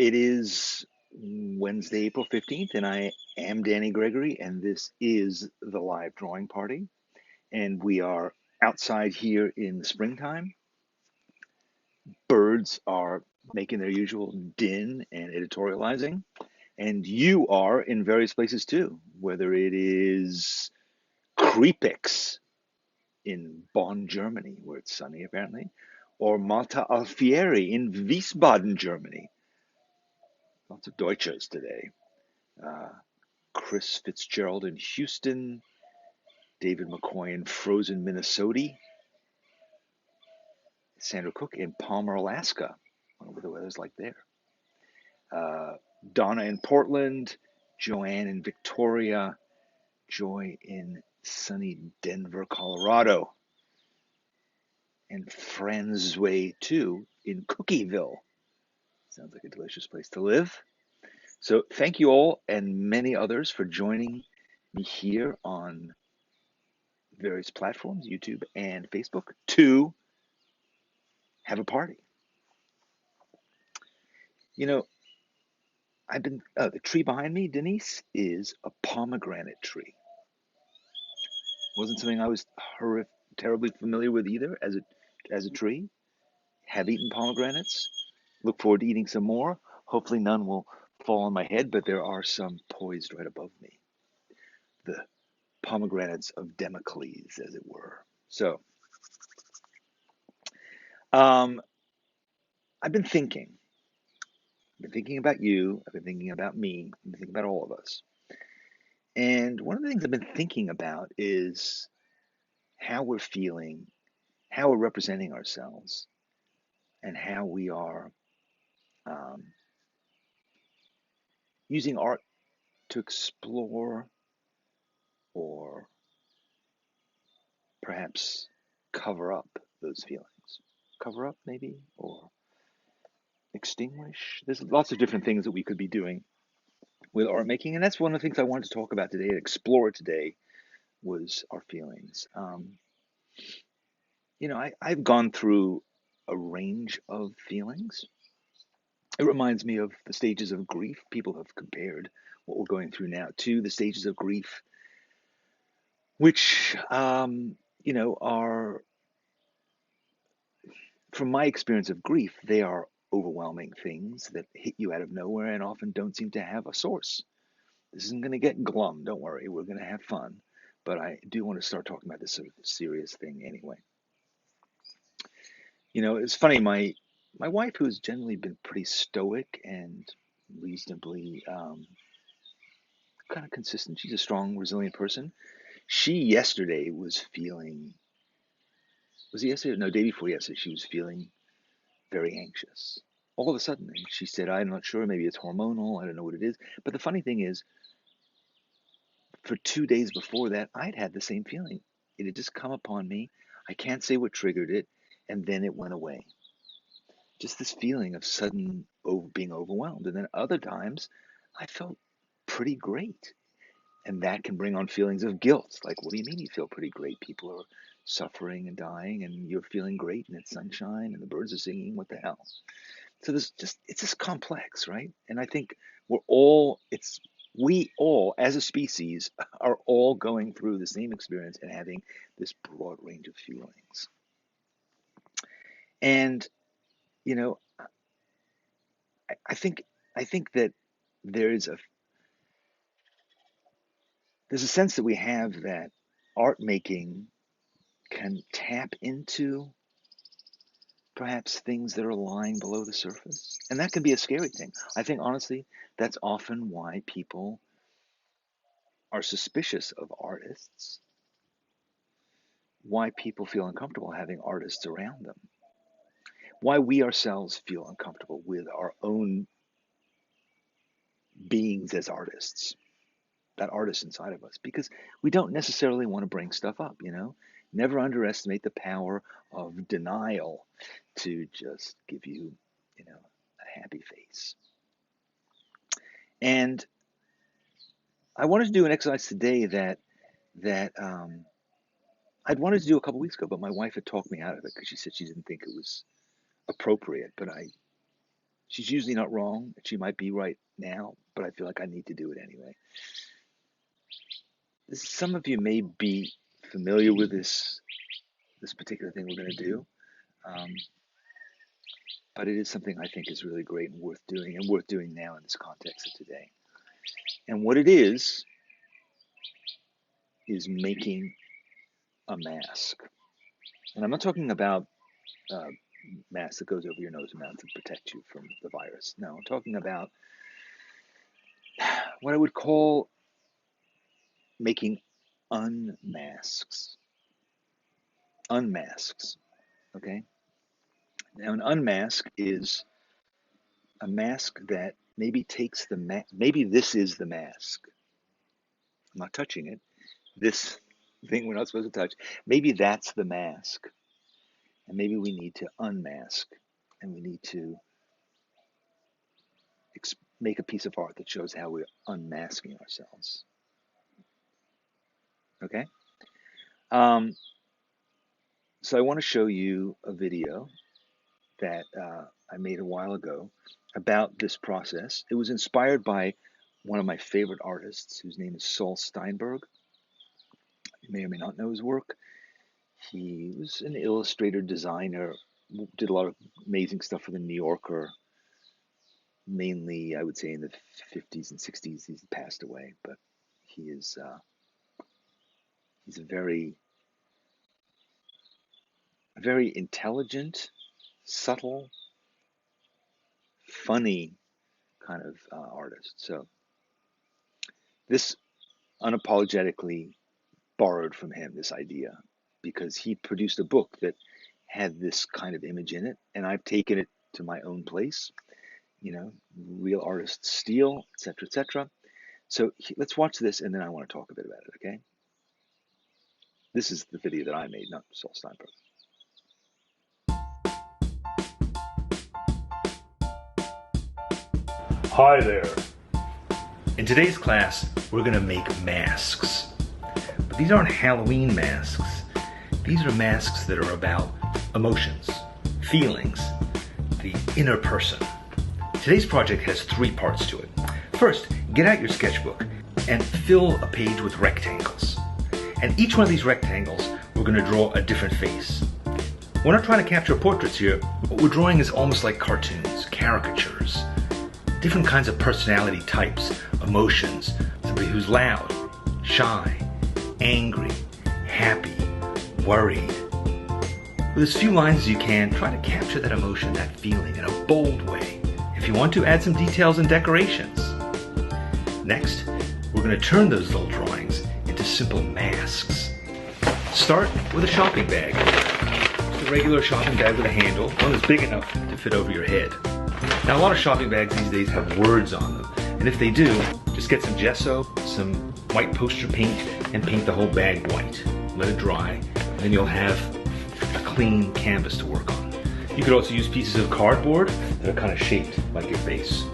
It is Wednesday, April 15th, and I am Danny Gregory, and this is the live drawing party. And we are outside here in the springtime. Birds are making their usual din and editorializing, and you are in various places too, whether it is Creepix in Bonn, Germany, where it's sunny apparently, or Malta Alfieri in Wiesbaden, Germany. Lots of Deutsches today. Uh, Chris Fitzgerald in Houston, David McCoy in frozen Minnesota, Sandra Cook in Palmer, Alaska. I wonder what the weather's like there. Uh, Donna in Portland, Joanne in Victoria, Joy in sunny Denver, Colorado, and Franzway too in Cookieville. Sounds like a delicious place to live. So thank you all and many others for joining me here on various platforms, YouTube and Facebook, to have a party. You know, the tree behind me, Denise, is a pomegranate tree. Wasn't something I was terribly familiar with either as a tree. Have eaten pomegranates. Look forward to eating some more. Hopefully none will fall on my head, but there are some poised right above me. The pomegranates of Damocles, as it were. So, um, I've been thinking. I've been thinking about you. I've been thinking about me. I've been thinking about all of us. And one of the things I've been thinking about is how we're feeling, how we're representing ourselves, and how we are um, using art to explore or perhaps cover up those feelings. Cover up, maybe, or extinguish. There's lots of different things that we could be doing with art making, and that's one of the things I wanted to talk about today, explore today, was our feelings. I've gone through a range of feelings. It reminds me of the stages of grief. People have compared what we're going through now to the stages of grief, which, are, from my experience of grief, they are overwhelming things that hit you out of nowhere and often don't seem to have a source. This isn't going to get glum. Don't worry. We're going to have fun. But I do want to start talking about this sort of serious thing anyway. It's funny. My wife, who's generally been pretty stoic and reasonably kind of consistent. She's a strong, resilient person. She yesterday was feeling, was it yesterday? No, day before yesterday, she was feeling very anxious. All of a sudden, and she said, I'm not sure, maybe it's hormonal, I don't know what it is. But the funny thing is, for 2 days before that, I'd had the same feeling. It had just come upon me. I can't say what triggered it, and then it went away. Just this feeling of sudden being overwhelmed. And then other times, I felt pretty great. And that can bring on feelings of guilt. Like, what do you mean you feel pretty great? People are suffering and dying, and you're feeling great, and it's sunshine, and the birds are singing. What the hell? So it's just complex, right? And I think we all, as a species, are all going through the same experience and having this broad range of feelings. And, you know, I think, I think that there's a, there's a sense that we have that art making can tap into perhaps things that are lying below the surface. And that can be a scary thing. I think, honestly, that's often why people are suspicious of artists, why people feel uncomfortable having artists around them, why we ourselves feel uncomfortable with our own beings as artists, that artist inside of us, because we don't necessarily want to bring stuff up. Never underestimate the power of denial to just give you, a happy face. And I wanted to do an exercise today that I'd wanted to do a couple weeks ago, but my wife had talked me out of it because she said she didn't think it was appropriate. But She's usually not wrong. She might be right now, but I feel like I need to do it anyway. Some of you may be familiar with this particular thing we're going to do, um, but it is something I think is really great and worth doing now in this context of today. And what it is making a mask. And I'm not talking about a mask that goes over your nose and mouth to protect you from the virus. No, I'm talking about what I would call making unmasks. Unmasks, okay? Now, an unmask is a mask that maybe takes maybe this is the mask. I'm not touching it. This thing we're not supposed to touch. Maybe that's the mask. And maybe we need to unmask, and we need to make a piece of art that shows how we're unmasking ourselves. Okay? So I want to show you a video that I made a while ago about this process. It was inspired by one of my favorite artists, whose name is Saul Steinberg. You may or may not know his work. He was an illustrator, designer, did a lot of amazing stuff for the New Yorker, mainly, I would say, in the 50s and 60s. He's passed away, but he's a very intelligent, subtle, funny kind of artist. So this unapologetically borrowed from him, this idea, because he produced a book that had this kind of image in it, and I've taken it to my own place. Real artists steal, etc., etc. So let's watch this, and then I want to talk a bit about it, okay? This is the video that I made, not Saul Steinberg. Hi there. In today's class, we're going to make masks. But these aren't Halloween masks. These are masks that are about emotions, feelings, the inner person. Today's project has 3 parts to it. First, get out your sketchbook and fill a page with rectangles. And each one of these rectangles, we're going to draw a different face. We're not trying to capture portraits here. What we're drawing is almost like cartoons, caricatures. Different kinds of personality types, emotions. Somebody who's loud, shy, angry, happy, worried. With as few lines as you can, try to capture that emotion, that feeling in a bold way. If you want to, add some details and decorations. Next, we're going to turn those little drawings into simple masks. Start with a shopping bag. Just a regular shopping bag with a handle, one that's big enough to fit over your head. Now, a lot of shopping bags these days have words on them, and if they do, just get some gesso, some white poster paint, and paint the whole bag white. Let it dry, and then you'll have a clean canvas to work on. You could also use pieces of cardboard that are kind of shaped like your face,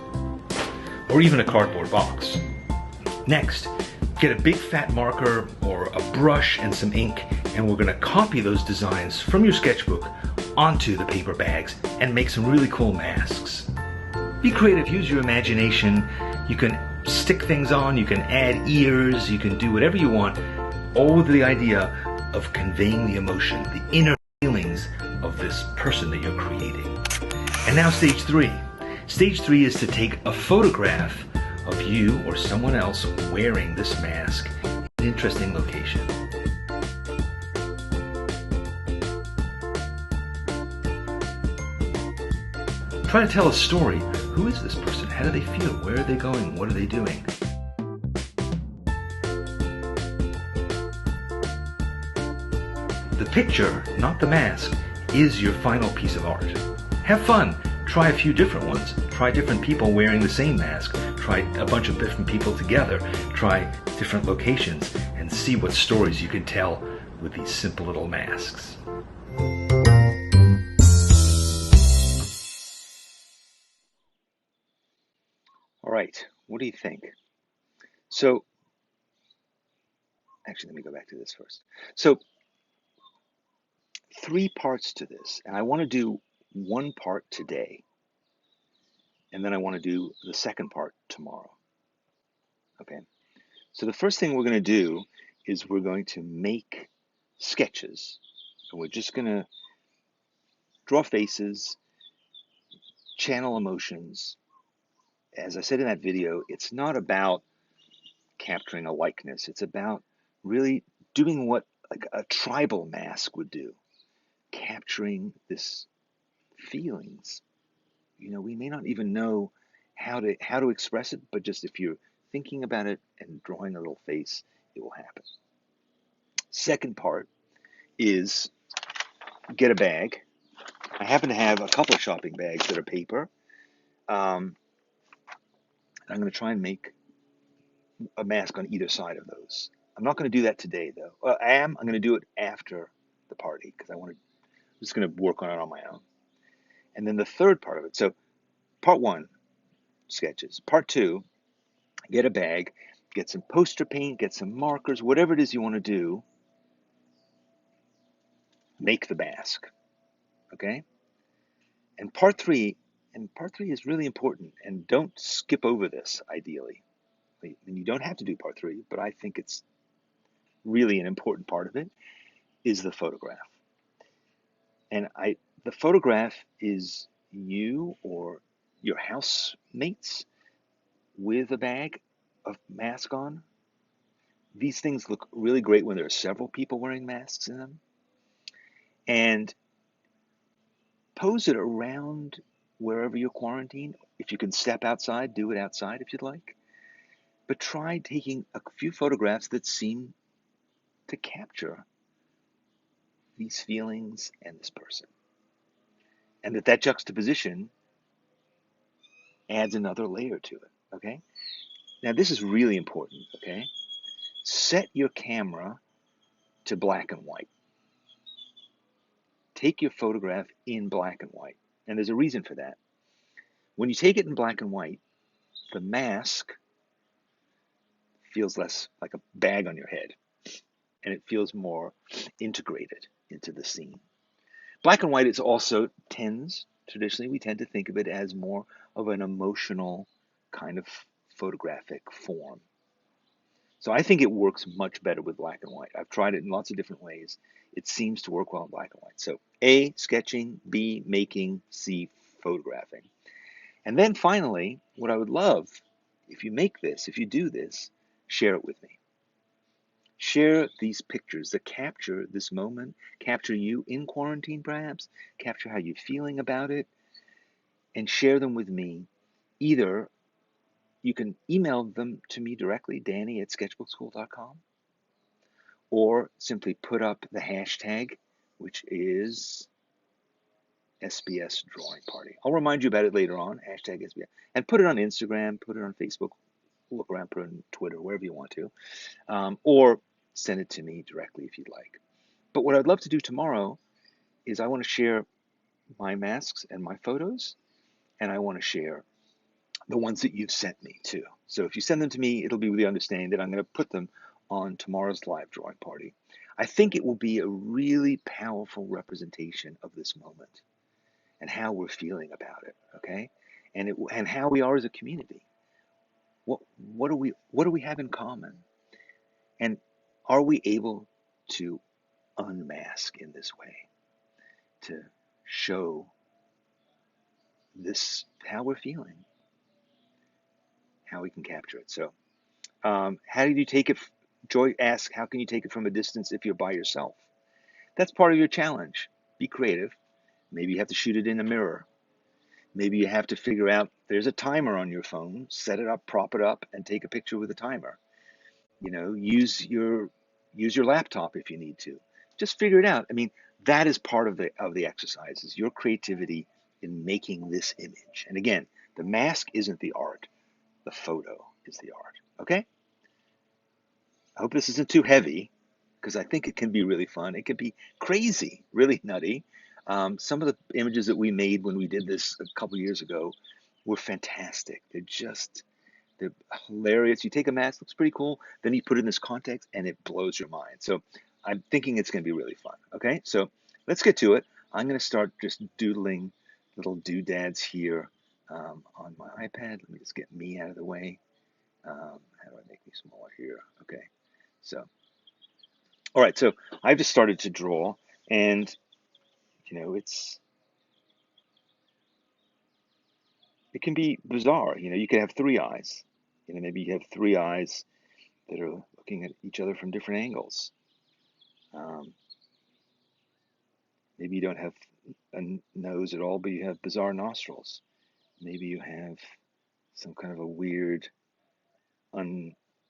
or even a cardboard box. Next, get a big fat marker or a brush and some ink, and we're going to copy those designs from your sketchbook onto the paper bags and make some really cool masks. Be creative, use your imagination. You can stick things on, you can add ears, you can do whatever you want, all with the idea of conveying the emotion, the inner feelings of this person that you're creating. And now stage 3. Stage 3 is to take a photograph of you or someone else wearing this mask in an interesting location. Try to tell a story. Who is this person? How do they feel? Where are they going? What are they doing? The picture, not the mask, is your final piece of art. Have fun. Try a few different ones. Try different people wearing the same mask. Try a bunch of different people together. Try different locations and see what stories you can tell with these simple little masks. All right, what do you think? So, actually, let me go back to this first. So, 3 parts to this, and I want to do one part today. And then I want to do the second part tomorrow. Okay. So the first thing we're going to do is we're going to make sketches. And we're just going to draw faces, channel emotions. As I said in that video, it's not about capturing a likeness. It's about really doing what like a tribal mask would do, capturing this feelings. We may not even know how to express it, but just if you're thinking about it and drawing a little face, it will happen. Second part is get a bag. I happen to have a couple of shopping bags that are paper. I'm going to try and make a mask on either side of those. I'm not going to do that today, though. I am. I'm going to do it after the party because I'm just going to work on it on my own. And then the third part of it. So, part one, sketches. Part two, get a bag, get some poster paint, get some markers, whatever it is you want to do. Make the mask. Okay. And part three is really important. And don't skip over this. Ideally, and you don't have to do part three, but I think it's really an important part of it. Is the photograph. And the photograph is you or your housemates with a bag of mask on. These things look really great when there are several people wearing masks in them. And pose it around wherever you're quarantined. If you can step outside, do it outside if you'd like. But try taking a few photographs that seem to capture these feelings and this person. And that juxtaposition adds another layer to it, okay? Now, this is really important, okay? Set your camera to black and white. Take your photograph in black and white. And there's a reason for that. When you take it in black and white, the mask feels less like a bag on your head, and it feels more integrated into the scene. Black and white is also traditionally, we tend to think of it as more of an emotional kind of photographic form. So I think it works much better with black and white. I've tried it in lots of different ways. It seems to work well in black and white. So A, sketching, B, making, C, photographing. And then finally, what I would love, if you do this, share it with me. Share these pictures that capture this moment, capture you in quarantine perhaps, capture how you're feeling about it, and share them with me. Either you can email them to me directly, Danny@sketchbookskool.com, or simply put up the hashtag, which is SBS Drawing Party. I'll remind you about it later on, hashtag SBS, and put it on Instagram, put it on Facebook, look around, put it on Twitter, wherever you want to, or send it to me directly if you'd like. But what I'd love to do tomorrow is I want to share my masks and my photos, and I want to share the ones that you've sent me too. So if you send them to me, it'll be with the understanding that I'm going to put them on tomorrow's live drawing party. I think it will be a really powerful representation of this moment and how we're feeling about it, okay? And how we are as a community. What do we have in common? And are we able to unmask in this way, to show this how we're feeling, how we can capture it? So how do you take it? Joy asks, how can you take it from a distance if you're by yourself? That's part of your challenge. Be creative. Maybe you have to shoot it in a mirror. Maybe you have to figure out there's a timer on your phone, set it up, prop it up, and take a picture with a timer. Use your laptop if you need to. Just figure it out. I mean, that is part of the exercise, is your creativity in making this image. And again, the mask isn't the art. The photo is the art. Okay? I hope this isn't too heavy, because I think it can be really fun. It can be crazy, really nutty. Some of the images that we made when we did this a couple years ago were fantastic. They're hilarious. You take a mask, looks pretty cool, then you put it in this context and it blows your mind. So I'm thinking it's going to be really fun. Okay, so let's get to it. I'm going to start just doodling little doodads here on my iPad. Let me just get me out of the way. How do I make me smaller here? Okay. So, all right. So I've just started to draw, and it can be bizarre. You could have three eyes. Maybe you have three eyes that are looking at each other from different angles. Um, Maybe you don't have a nose at all, but you have bizarre nostrils. Maybe you have some kind of a weird,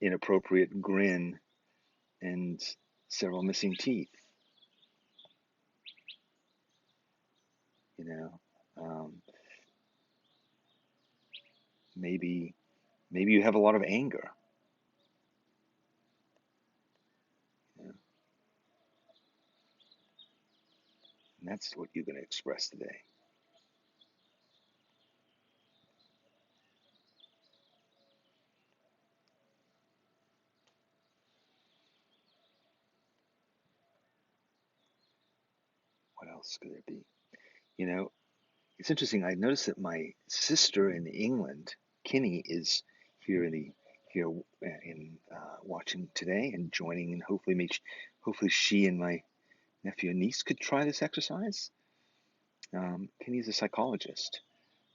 inappropriate grin and several missing teeth. You know, um, maybe you have a lot of anger. You know, and that's what you're going to express today. What else could there be? You know, it's interesting. I noticed that my sister in England, Kinney, is here in watching today and joining, and hopefully she and my nephew and niece could try this exercise. Kinney's a psychologist,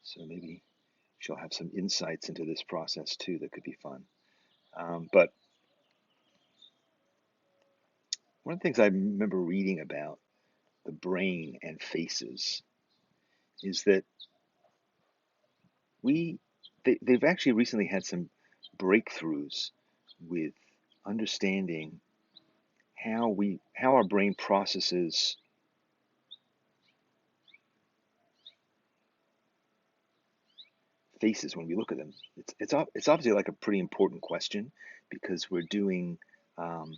so maybe she'll have some insights into this process too that could be fun. But one of the things I remember reading about the brain and faces is that we they've actually recently had some breakthroughs with understanding how our brain processes faces when we look at them. It's obviously like a pretty important question because we're doing um,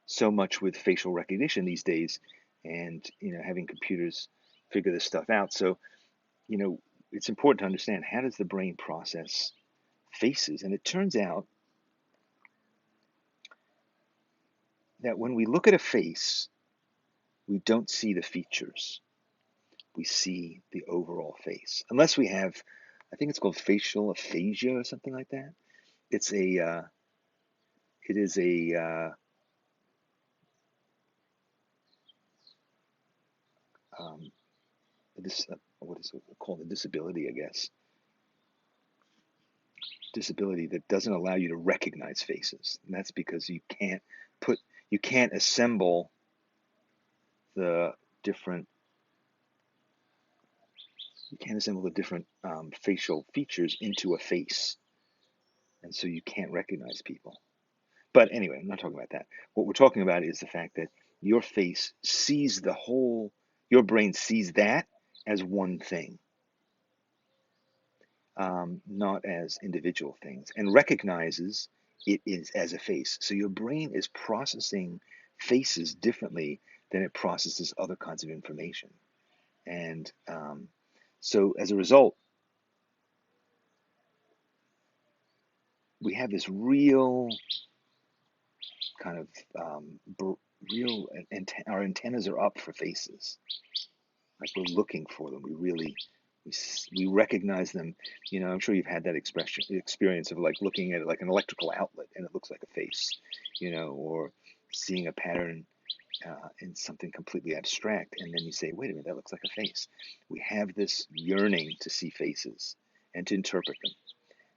so much with facial recognition these days, and having computers figure this stuff out. So you know it's important to understand, how does the brain process faces? And it turns out that when we look at a face, we don't see the features. We see the overall face, unless we have, I think it's called facial aphasia or something like that. It's a it is um, this what is it called, a disability, I guess, disability that doesn't allow you to recognize faces, and that's because put you can't assemble the different facial features into a face, and so you can't recognize people. But anyway, I'm not talking about that. What we're talking about is the fact that your face sees your brain sees that as one thing, not as individual things, and recognizes it is as a face. So your brain is processing faces differently than it processes other kinds of information. And so as a result, we have this real kind of real, our antennas are up for faces. Like, we're looking for them. We recognize them. I'm sure you've had that experience of like looking at like an electrical outlet and it looks like a face, or seeing a pattern in something completely abstract, and then you say, wait a minute, that looks like a face. We have this yearning to see faces and to interpret them.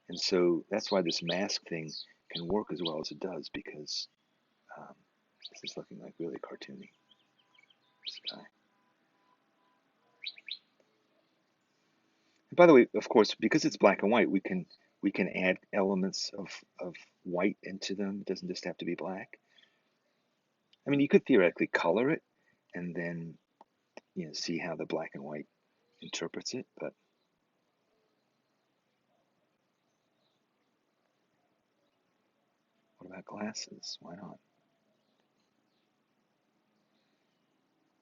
And so that's why this mask thing can work as well as it does, because um, this is looking like really cartoony, this guy. And by the way, of course, because it's black and white, we can add elements of white into them. It doesn't just have to be black. I mean, you could theoretically color it and then see how the black and white interprets it. But what about glasses? Why not?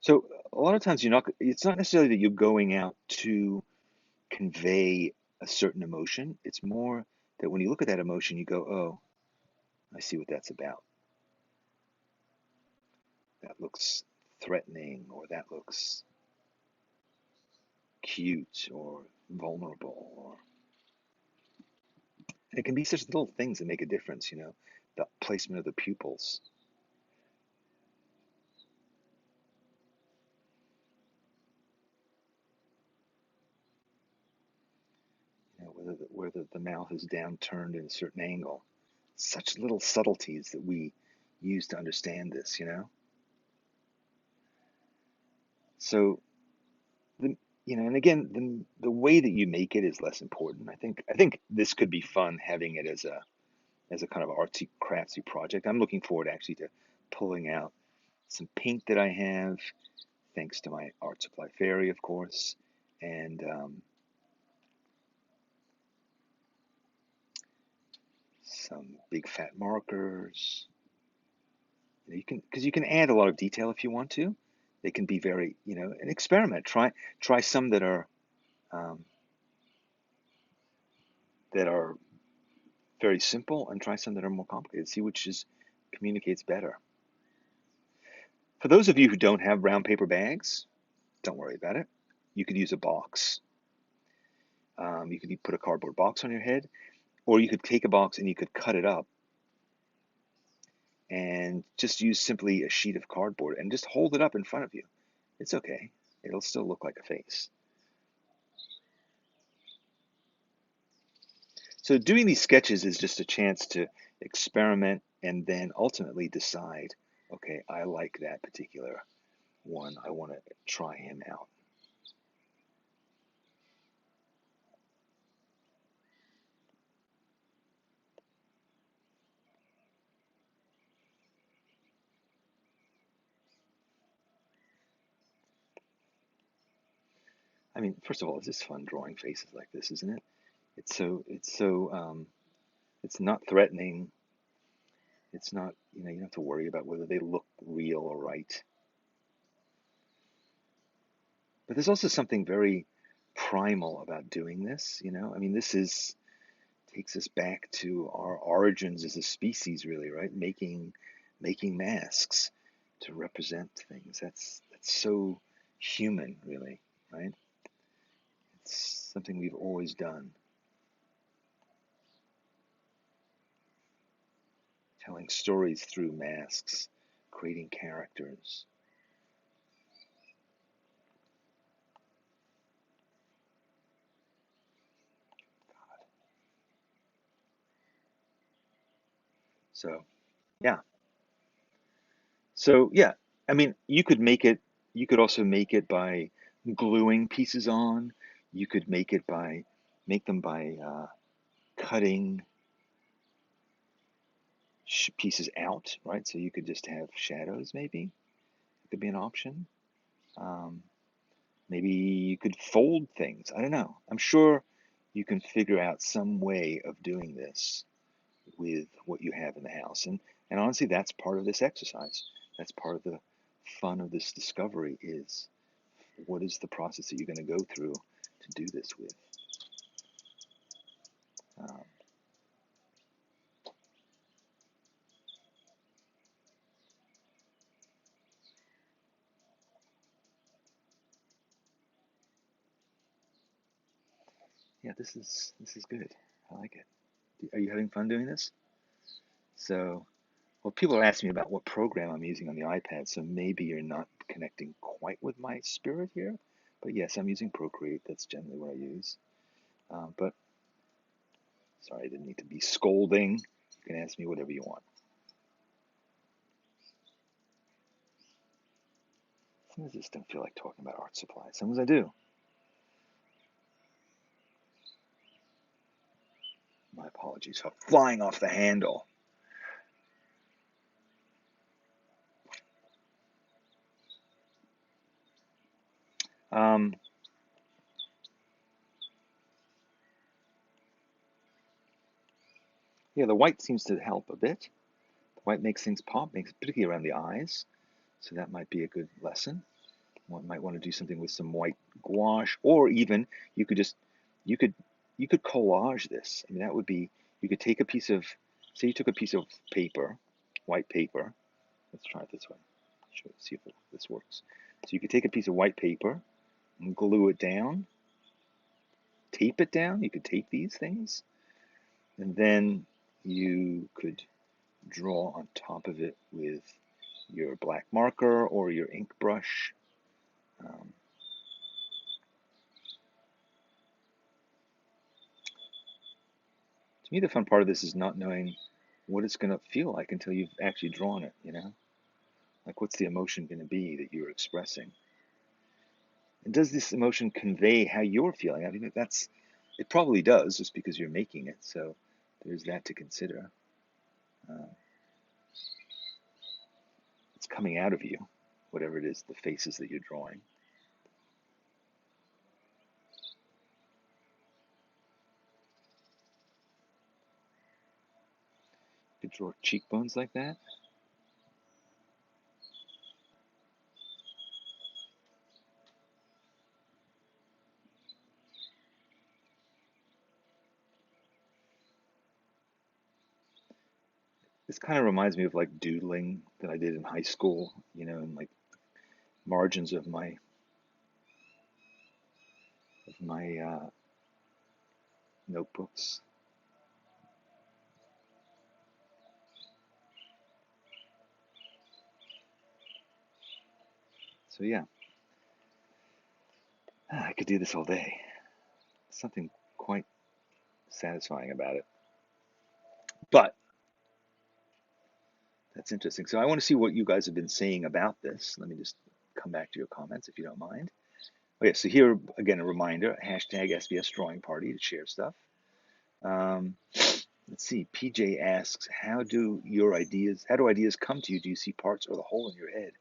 So a lot of times it's not necessarily that you're going out to convey a certain emotion. It's more that when you look at that emotion, you go, oh, I see what that's about. That looks threatening, or that looks cute, or vulnerable. Or it can be such little things that make a difference, the placement of the pupils. Whether the mouth is downturned in a certain angle. Such little subtleties that we use to understand this. So and again, the way that you make it is less important. I think this could be fun having it as a kind of artsy craftsy project. I'm looking forward actually to pulling out some paint that I have, thanks to my art supply fairy, of course, and some big fat markers. Because you can add a lot of detail if you want to. They can be very, an experiment. Try some um, that are very simple, and try some that are more complicated. See which communicates better. For those of you who don't have brown paper bags, don't worry about it. You could use a box. You could put a cardboard box on your head, or you could take a box and you could cut it up and just use simply a sheet of cardboard and just hold it up in front of you. It's okay. It'll still look like a face. So doing these sketches is just a chance to experiment and then ultimately decide, okay, I like that particular one. I want to try him out. I mean, first of all, it's just fun drawing faces like this, isn't it? It's not threatening. It's not, you don't have to worry about whether they look real or right. But there's also something very primal about doing this. I mean, takes us back to our origins as a species, really, right? Making masks to represent things. That's so human, really, right? It's something we've always done. Telling stories through masks, creating characters. So, yeah. So, yeah. I mean, you could also make it by gluing pieces on. You could make them by cutting pieces out, right? So you could just have shadows, maybe. It could be an option. Um, Maybe you could fold things. I don't know. I'm sure you can figure out some way of doing this with what you have in the house. And honestly, that's part of this exercise. That's part of the fun of this discovery is what is the process that you're going to go through to do this with. Um, yeah, this is good. I like it. Are you having fun doing this? So, well, people are asking me about what program I'm using on the iPad, so maybe you're not connecting quite with my spirit here. But yes, I'm using Procreate. That's generally what I use. But sorry, I didn't need to be scolding. You can ask me whatever you want. Sometimes I just don't feel like talking about art supplies. Sometimes I do. My apologies for flying off the handle. Um, yeah, the white seems to help a bit. The white makes things pop, particularly around the eyes. So that might be a good lesson. One might want to do something with some white gouache, or even you could just you could you could collage this. I mean, that would be you could take a piece of say you took a piece of paper, white paper. Let's try it this way. See if this works. So you could take a piece of white paper and glue it down, tape it down. You could tape these things, and then you could draw on top of it with your black marker or your ink brush. Um, to me, the fun part of this is not knowing what it's going to feel like until you've actually drawn it, you know? Like, what's the emotion going to be that you're expressing? And does this emotion convey how you're feeling? I mean, it probably does just because you're making it. So there's that to consider. Uh, it's coming out of you, whatever it is, the faces that you're drawing. You could draw cheekbones like that. This kind of reminds me of like doodling that I did in high school, you know, and like margins of my notebooks. So yeah, I could do this all day. Something quite satisfying about it. But that's interesting. So I want to see what you guys have been saying about this. Let me just come back to your comments if you don't mind. Okay, so here again a reminder: hashtag SBS Drawing Party to share stuff. Um, let's see. PJ asks, how do ideas come to you? Do you see parts or the hole in your head?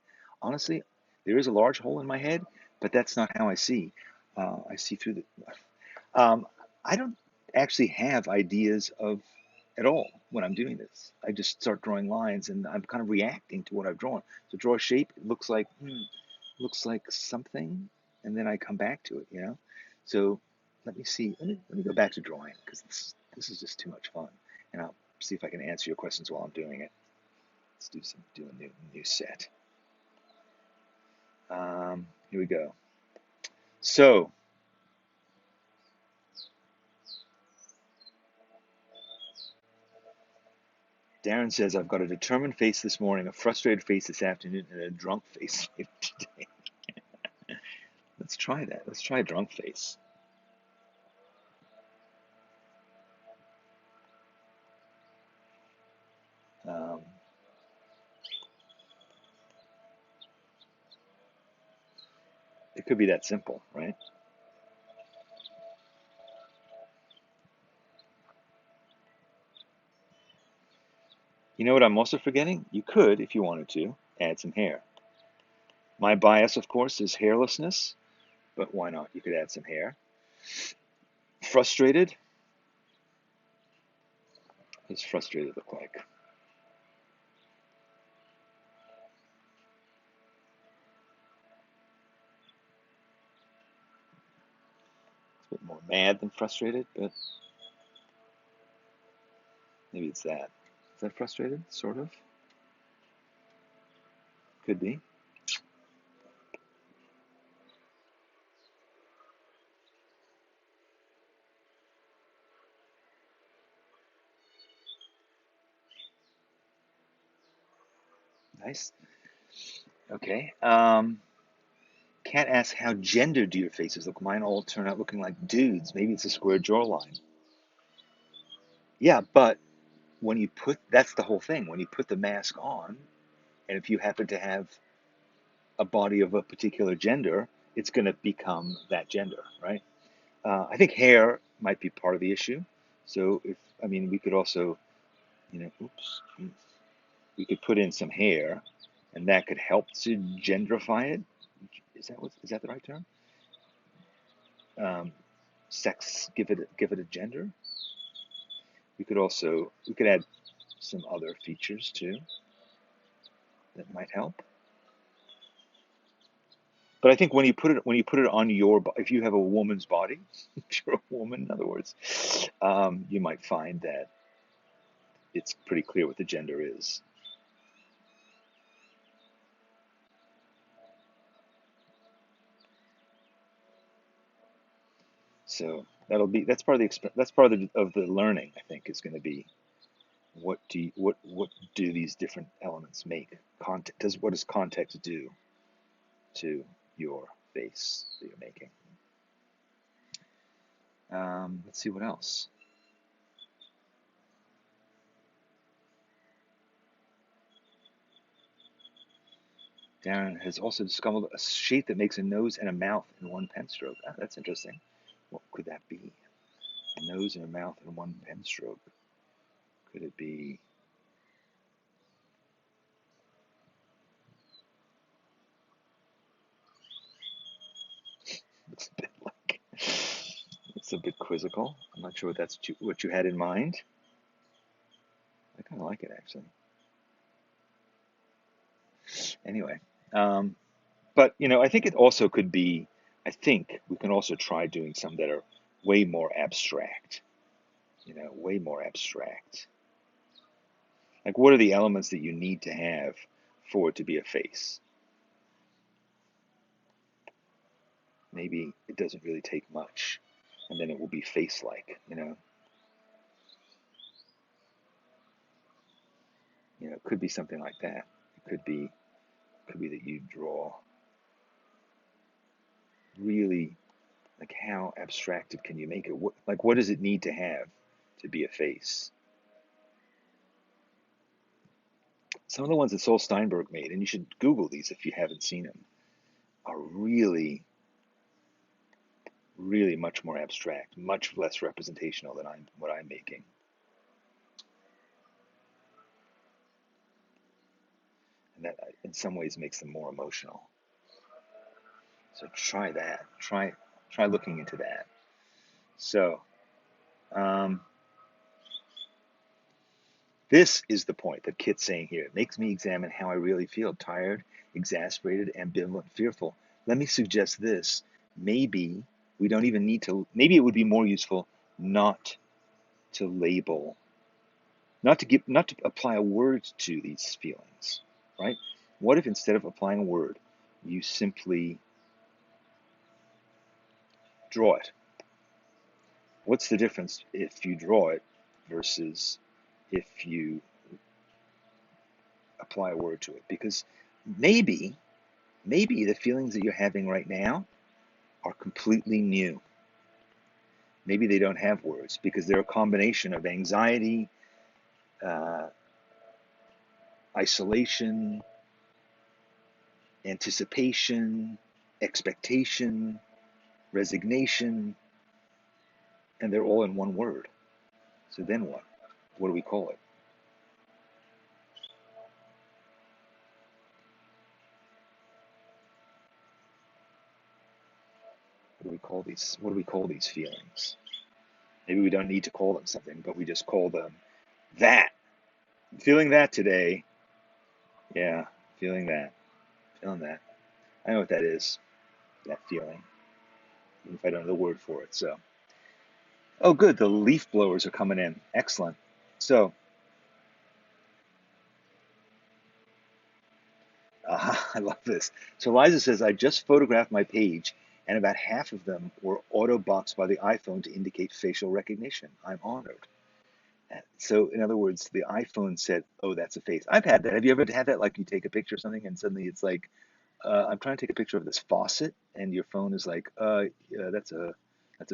Honestly, there is a large hole in my head, but that's not how I see. I see through the. Um, I don't actually have ideas of at all when I'm doing this. I just start drawing lines, and I'm kind of reacting to what I've drawn. So draw a shape. It looks like something, and then I come back to it. You know. So let me see. Let me go back to drawing because this is just too much fun, and I'll see if I can answer your questions while I'm doing it. Let's do a new set. Here we go. So Darren says, I've got a determined face this morning, a frustrated face this afternoon, and a drunk face later today. Let's try that. Let's try a drunk face. Um, it could be that simple, right? You know what I'm also forgetting? You could, if you wanted to, add some hair. My bias, of course, is hairlessness, but why not? You could add some hair. Frustrated? What does frustrated look like? It's a bit more mad than frustrated, but maybe it's that. Is that frustrated? Sort of? Could be. Nice. Okay. Cat asks, how gendered do your faces look? Mine all turn out looking like dudes. Maybe it's a square jawline. Yeah, but when you put, that's the whole thing. When you put the mask on, and if you happen to have a body of a particular gender, it's going to become that gender, right? I think hair might be part of the issue. So I mean, we could also, oops, we could put in some hair, and that could help to gendrify it. Is that the right term? Um, sex, give it a gender. We could add some other features too that might help. But I think when you put it on if you have a woman's body, if you're a woman, in other words, you might find that it's pretty clear what the gender is. So that's part of the learning. I think is going to be what do these different elements make? What does context do to your face that you're making? Let's see what else. Darren has also discovered a shape that makes a nose and a mouth in one pen stroke. Ah, that's interesting. What could that be? A nose and a mouth in one pen stroke. Could it be? It's a bit like. It's a bit quizzical. I'm not sure what you had in mind. I kind of like it actually. Anyway, but I think it also could be. I think we can also try doing some that are way more abstract. Way more abstract. Like, what are the elements that you need to have for it to be a face? Maybe it doesn't really take much, and then it will be face-like. It could be something like that. It could be that you draw really, like, how abstracted can you make it? What does it need to have to be a face? Some of the ones that Saul Steinberg made, and you should Google these if you haven't seen them, are really, really much more abstract, much less representational than what I'm making. And that, in some ways, makes them more emotional. So try that. Try looking into that. So this is the point that Kit's saying here. It makes me examine how I really feel: tired, exasperated, ambivalent, fearful. Let me suggest this. Maybe we don't even need to. Maybe it would be more useful not to label, not to apply a word to these feelings, right? What if instead of applying a word, you simply draw it? What's the difference if you draw it versus if you apply a word to it? Because maybe the feelings that you're having right now are completely new. Maybe they don't have words because they're a combination of anxiety, uh, isolation, anticipation, expectation, resignation, and they're all in one word. So then what? What do we call it? What do we call these feelings? Maybe we don't need to call them something, but we just call them that. I'm feeling that today. Yeah, feeling that. Feeling that. I know what that is, that feeling, even if I don't know the word for it. So, oh, good. The leaf blowers are coming in. Excellent. So, I love this. So Liza says, I just photographed my page, and about half of them were auto-boxed by the iPhone to indicate facial recognition. I'm honored. So, in other words, the iPhone said, "Oh, that's a face." I've had that. Have you ever had that? Like, you take a picture of something, and suddenly it's like, "I'm trying to take a picture of this faucet," and your phone is like, yeah, that's a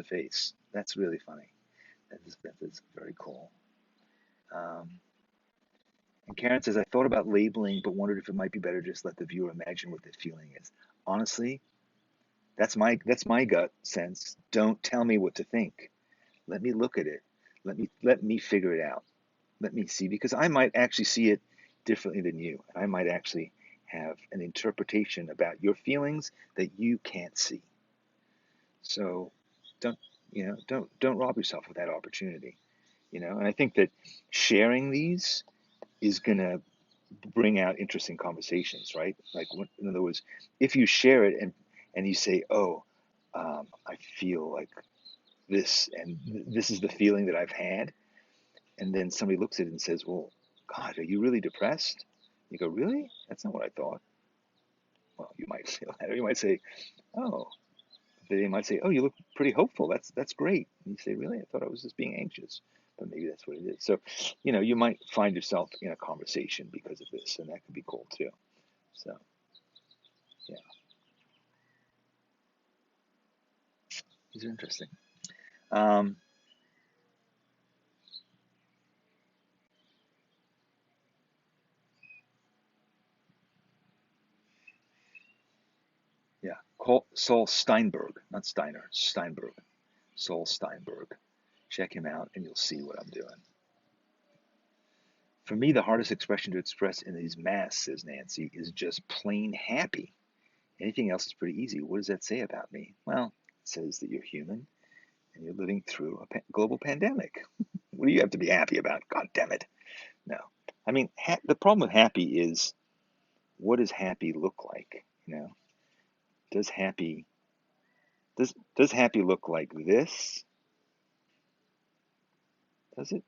face." That's really funny. That is very cool. Um, and Karen says, "I thought about labeling, but wondered if it might be better just let the viewer imagine what the feeling is." Honestly, that's my gut sense. Don't tell me what to think. Let me look at it. Let me figure it out. Let me see, because I might actually see it differently than you. I might actually have an interpretation about your feelings that you can't see. So don't don't rob yourself of that opportunity. And I think that sharing these is gonna bring out interesting conversations, right? Like, in other words, if you share it and you say, "Oh, I feel like this, and this is the feeling that I've had," and then somebody looks at it and says, "Well, God, are you really depressed?" You go, "Really? That's not what I thought." Well, you might feel that, or you might say, "Oh, they might say, "Oh, you look pretty hopeful. That's great." And you say, "Really? I thought I was just being anxious." But maybe that's what it is. So, you might find yourself in a conversation because of this, and that could be cool too. So, yeah, these are interesting. Um, yeah, call Saul Steinberg, not Steiner, Steinberg, Saul Steinberg. Check him out, and you'll see what I'm doing. For me, the hardest expression to express in these masks, says Nancy, is just plain happy. Anything else is pretty easy. What does that say about me? Well, it says that you're human and you're living through a global pandemic. What do you have to be happy about? God damn it. No. I mean, the problem with happy is, what does happy look like? Does happy does happy look like this? Does it?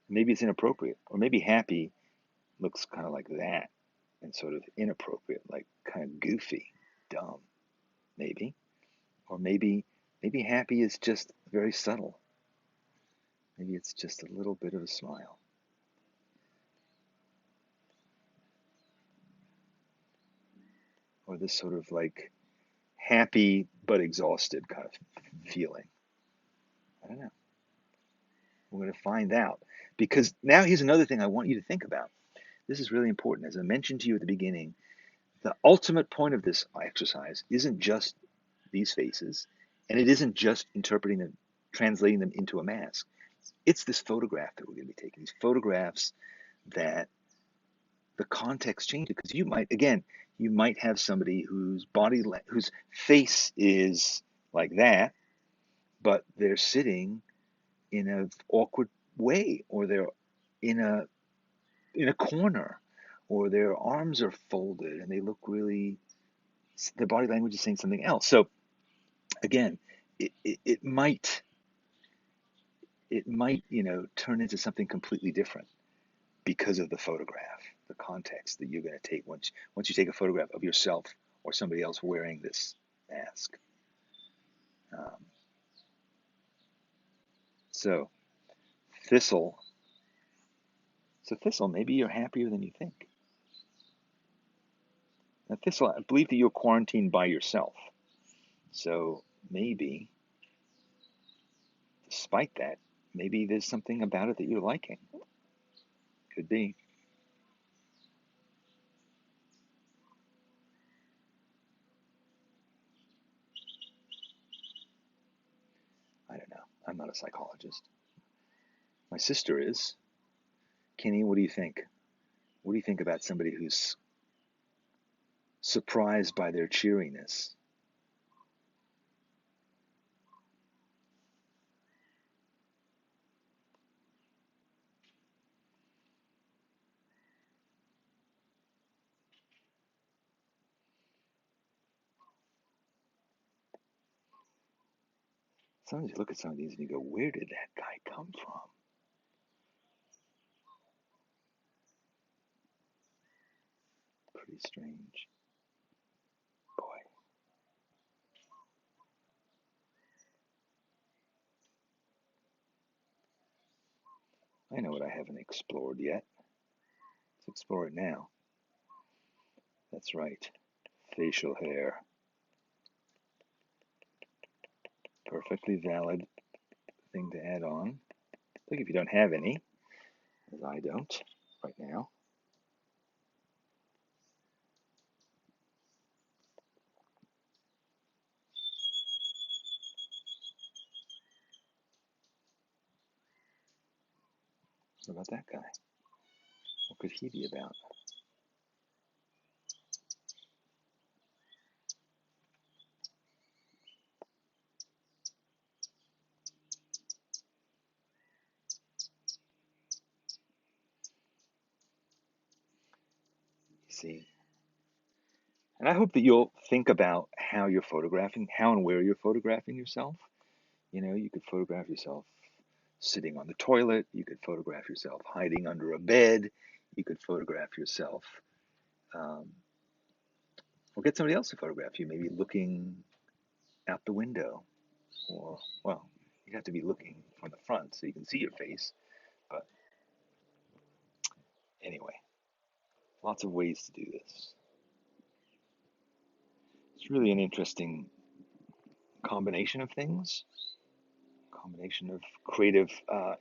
Maybe it's inappropriate, or maybe happy looks kind of like that and sort of inappropriate, like kind of goofy, dumb, maybe. Or maybe happy is just very subtle. Maybe it's just a little bit of a smile. Or this sort of like happy but exhausted kind of feeling. I don't know. We're going to find out. Because now here's another thing I want you to think about. This is really important. As I mentioned to you at the beginning, the ultimate point of this exercise isn't just these faces, and it isn't just interpreting them, translating them into a mask. It's this photograph that we're going to be taking, these photographs that the context changes. Because you might have somebody whose face is like that, but they're sitting in an awkward way, or they're in a corner, or their arms are folded and they look really, their body language is saying something else. So again, it might turn into something completely different because of the photograph, the context that you're going to take once you take a photograph of yourself or somebody else wearing this mask. Um, so Thistle, Thistle, maybe you're happier than you think. Now, Thistle, I believe that you're quarantined by yourself. So maybe, despite that, maybe there's something about it that you're liking. Could be. I don't know. I'm not a psychologist. My sister is. Kenny, what do you think? What do you think about somebody who's surprised by their cheeriness? Sometimes you look at some of these and you go, where did that guy come from? Pretty strange. Boy, I know what I haven't explored yet. Let's explore it now. That's right. Facial hair. Perfectly valid thing to add on. Look, if you don't have any, as I don't right now. What about that guy? What could he be about? You see? And I hope that you'll think about how you're photographing, how and where you're photographing yourself. You could photograph yourself sitting on the toilet. You could photograph yourself hiding under a bed. You could photograph yourself, um, or get somebody else to photograph you, maybe looking out the window, or, well, you have to be looking from the front so you can see your face. But anyway, lots of ways to do this. It's really an interesting combination of things, combination of creative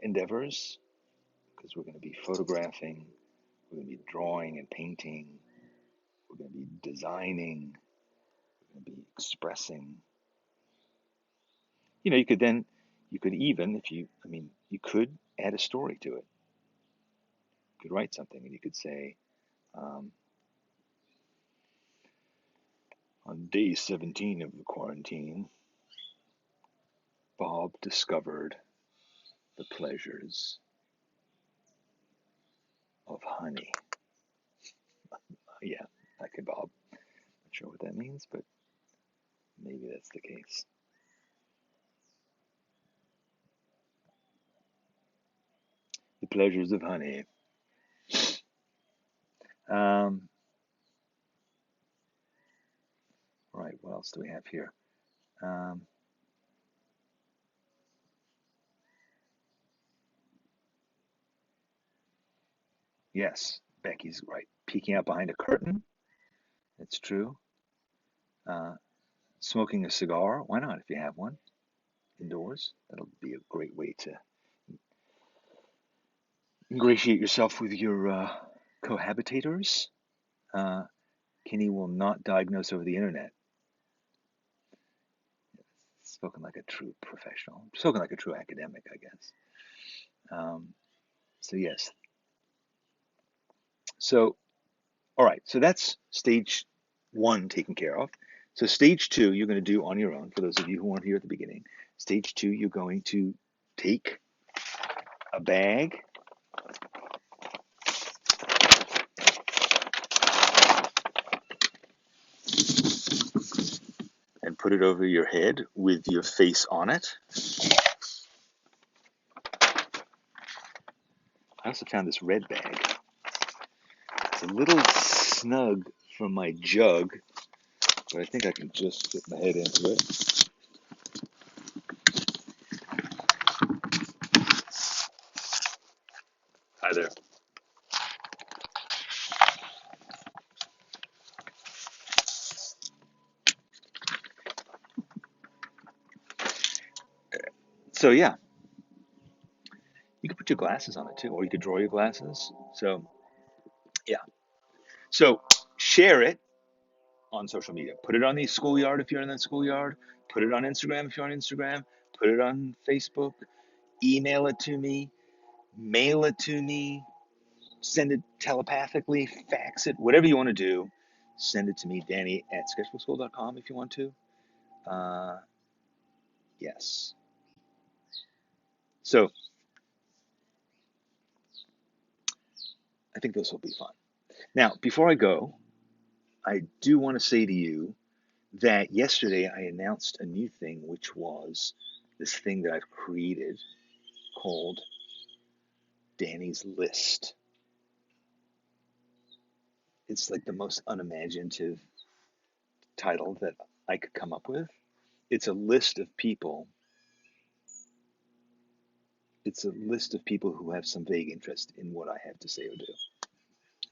endeavors, because we're going to be photographing, we're going to be drawing and painting, we're going to be designing, we're going to be expressing. You could then, you could even, if you, I mean, you could add a story to it. You could write something and you could say, um, on day 17 of the quarantine, Bob discovered the pleasures of honey. Yeah, okay, Bob. Not sure what that means, but maybe that's the case. The pleasures of honey. Um, right, what else do we have here? Um, yes, Becky's right. Peeking out behind a curtain. That's true. Uh, Smoking a cigar. Why not if you have one indoors? That'll be a great way to ingratiate yourself with your cohabitators. Uh, Kenny will not diagnose over the internet. Spoken like a true professional. Spoken like a true academic, I guess. So yes. So all right. So that's stage one taken care of. So stage two, you're going to do on your own. For those of you who weren't here at the beginning, stage two, you're going to take a bag and put it over your head with your face on it. I also found this red bag. It's a little snug from my jug, but I think I can just fit my head into it. Hi there. So yeah, you could put your glasses on it too, or you could draw your glasses. So yeah. So share it on social media. Put it on the schoolyard if you're in the schoolyard. Put it on Instagram if you're on Instagram. Put it on Facebook. Email it to me. Mail it to me. Send it telepathically. Fax it. Whatever you want to do, send it to me, Danny at sketchbooksoul.com if you want to. Uh, yes. So I think this will be fun. Now, before I go, I do want to say to you that yesterday I announced a new thing, which was this thing that I've created called Danny's List. It's like the most unimaginative title that I could come up with. It's a list of people. It's a list of people who have some vague interest in what I have to say or do.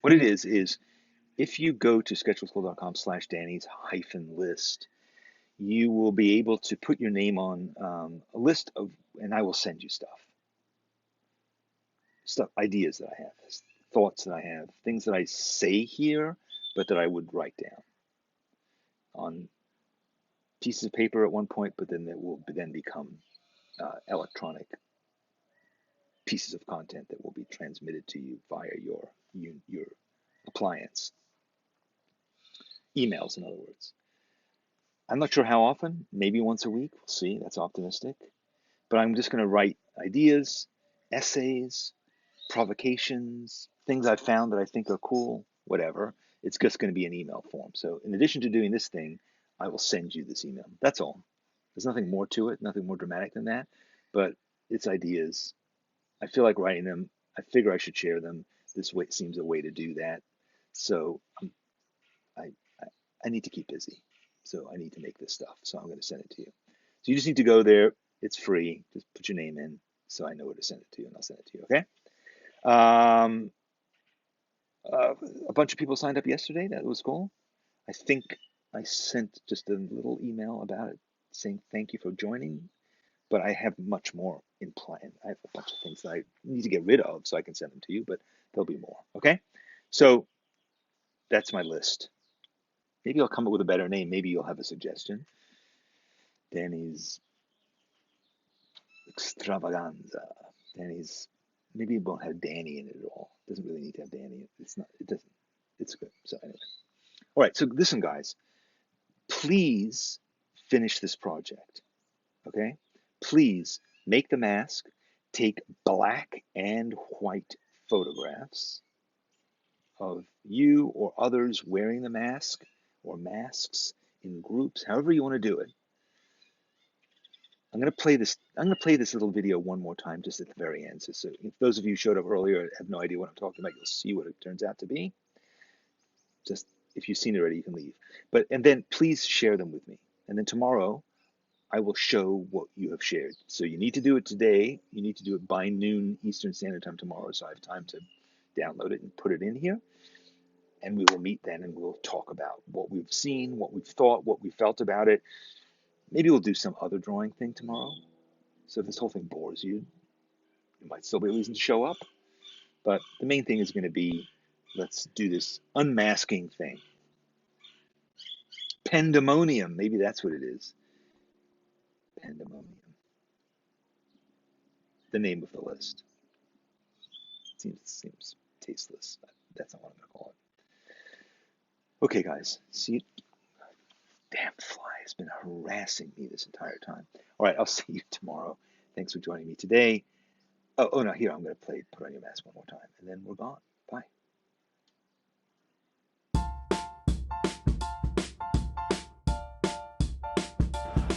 What it is if you go to sketchbooksoul.com/Danny's hyphen list, you will be able to put your name on a list of, and I will send you stuff, ideas that I have, thoughts that I have, things that I say here, but that I would write down on pieces of paper at one point, but then that will then become electronic pieces of content that will be transmitted to you via your appliance, emails, in other words. I'm not sure how often, maybe once a week. We'll see. That's optimistic. But I'm just going to write ideas, essays, provocations, things I've found that I think are cool, whatever. It's just going to be an email form. So in addition to doing this thing, I will send you this email. That's all. There's nothing more to it, nothing more dramatic than that. But it's ideas. I feel like writing them. I figure I should share them. This way seems a way to do that. So I, I need to keep busy. So I need to make this stuff. So I'm going to send it to you. So you just need to go there. It's free. Just put your name in so I know where to send it to you, and I'll send it to you, okay? A bunch of people signed up yesterday. That was cool. I think I sent just a little email about it saying thank you for joining, but I have much more in plan. I have a bunch of things that I need to get rid of so I can send them to you, but there'll be more, okay? So that's my list. Maybe I'll come up with a better name. Maybe you'll have a suggestion. Danny's Extravaganza. Danny's, maybe it won't have Danny in it at all. It doesn't really need to have Danny. It's not, it doesn't, it's good. So anyway. All right, so listen, guys, please finish this project, okay? Please make the mask, take black and white photographs of you or others wearing the mask or masks in groups, however you want to do it. I'm going to play this little video one more time just at the very end. So if those of you who showed up earlier and have no idea what I'm talking about, you'll see what it turns out to be. Just if you've seen it already, you can leave. And then please share them with me. And then tomorrow, I will show what you have shared. So you need to do it today. You need to do it by noon Eastern Standard Time tomorrow, so I have time to download it and put it in here. And we will meet then and we'll talk about what we've seen, what we've thought, what we felt about it. Maybe we'll do some other drawing thing tomorrow. So if this whole thing bores you, you might still be a reason to show up. But the main thing is going to be, let's do this unmasking thing. Pandemonium, maybe that's what it is. Pandemonium. The name of the list. Seems tasteless. That's not what I'm going to call it. Okay, guys. See you. Damn fly has been harassing me this entire time. All right, I'll see you tomorrow. Thanks for joining me today. Oh no, here, I'm going to Put On Your Mask one more time, and then we're gone. Bye.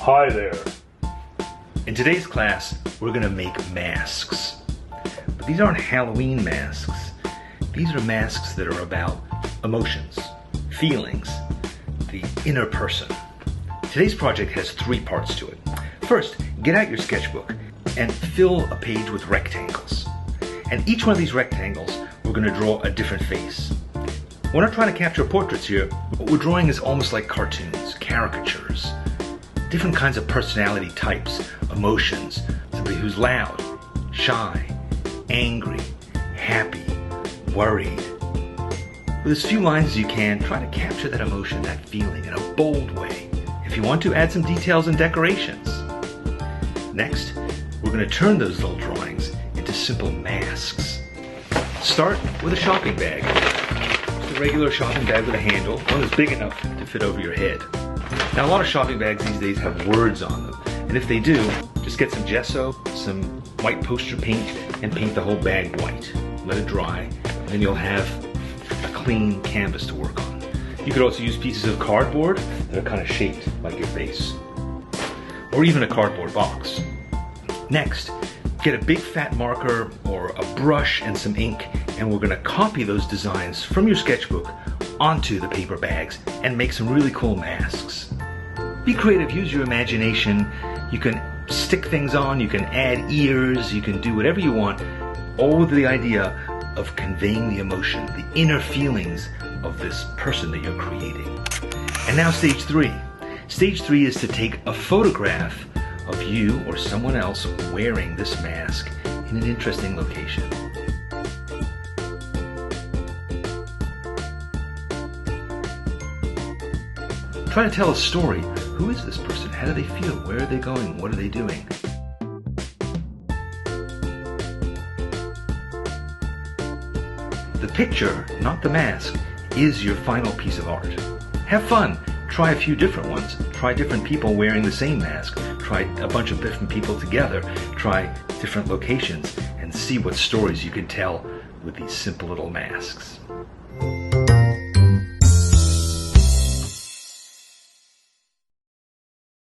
Hi there. In today's class, we're going to make masks. But these aren't Halloween masks. These are masks that are about emotions, feelings, the inner person. Today's project has 3 parts to it. First, get out your sketchbook and fill a page with rectangles. And each one of these rectangles, we're going to draw a different face. We're not trying to capture portraits here. What we're drawing is almost like cartoons, caricatures, different kinds of personality types, emotions, somebody who's loud, shy, angry, happy, worried. With as few lines as you can, try to capture that emotion, that feeling in a bold way. If you want to, add some details and decorations. Next, we're going to turn those little drawings into simple masks. Start with a shopping bag. Just a regular shopping bag with a handle, one that's big enough to fit over your head. Now, a lot of shopping bags these days have words on them, and if they do, just get some gesso, some white poster paint, and paint the whole bag white. Let it dry, and then you'll have a clean canvas to work on. You could also use pieces of cardboard that are kind of shaped like your face, or even a cardboard box. Next, get a big fat marker or a brush and some ink, and we're going to copy those designs from your sketchbook onto the paper bags and make some really cool masks. Be creative, use your imagination. You can stick things on, you can add ears, you can do whatever you want, all with the idea of conveying the emotion, the inner feelings of this person that you're creating. And now stage 3. Stage 3 is to take a photograph of you or someone else wearing this mask in an interesting location. Try to tell a story. Who is this person? How do they feel? Where are they going? What are they doing? The picture, not the mask, is your final piece of art. Have fun. Try a few different ones. Try different people wearing the same mask. Try a bunch of different people together. Try different locations and see what stories you can tell with these simple little masks.